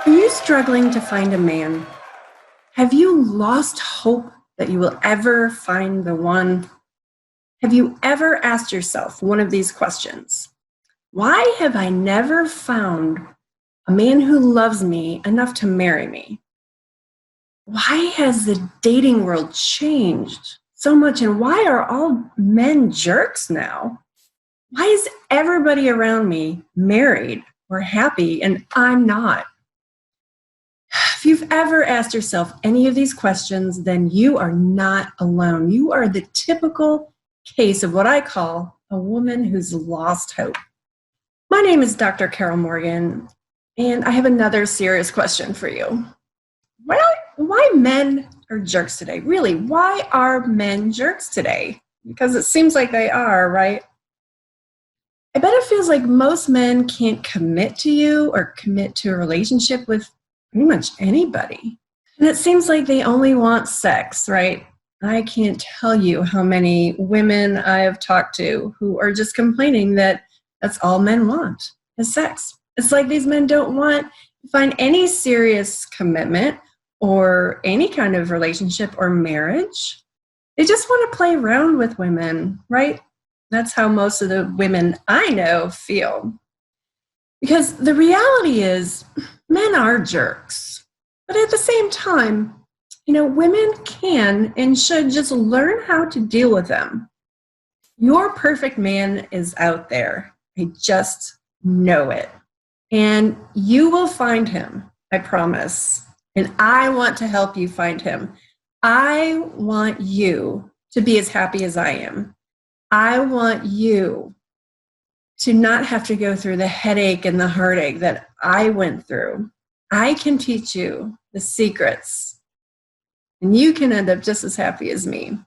Are you struggling to find a man? Have you lost hope that you will ever find the one? Have you ever asked yourself one of these questions? Why have I never found a man who loves me enough to marry me? Why has the dating world changed so much? And why are all men jerks now? Why is everybody around me married or happy and I'm not? If you've ever asked yourself any of these questions, then you are not alone. You are the typical case of what I call a woman who's lost hope. My name is Dr. Carol Morgan, and I have another serious question for you. Why men are jerks today? Really, why are men jerks today? Because it seems like they are, right? I bet it feels like most men can't commit to you or commit to a relationship with pretty much anybody. And it seems like they only want sex, right? I can't tell you how many women I have talked to who are just complaining that that's all men want is sex. It's like these men don't want to find any serious commitment or any kind of relationship or marriage. They just want to play around with women, right? That's how most of the women I know feel. Because the reality is, men are jerks. But at the same time, women can and should just learn how to deal with them. Your perfect man is out there. I just know it. And you will find him, I promise. And I want to help you find him. I want you to be as happy as I am. I want you to not have to go through the headache and the heartache that I went through. I can teach you the secrets, and you can end up just as happy as me.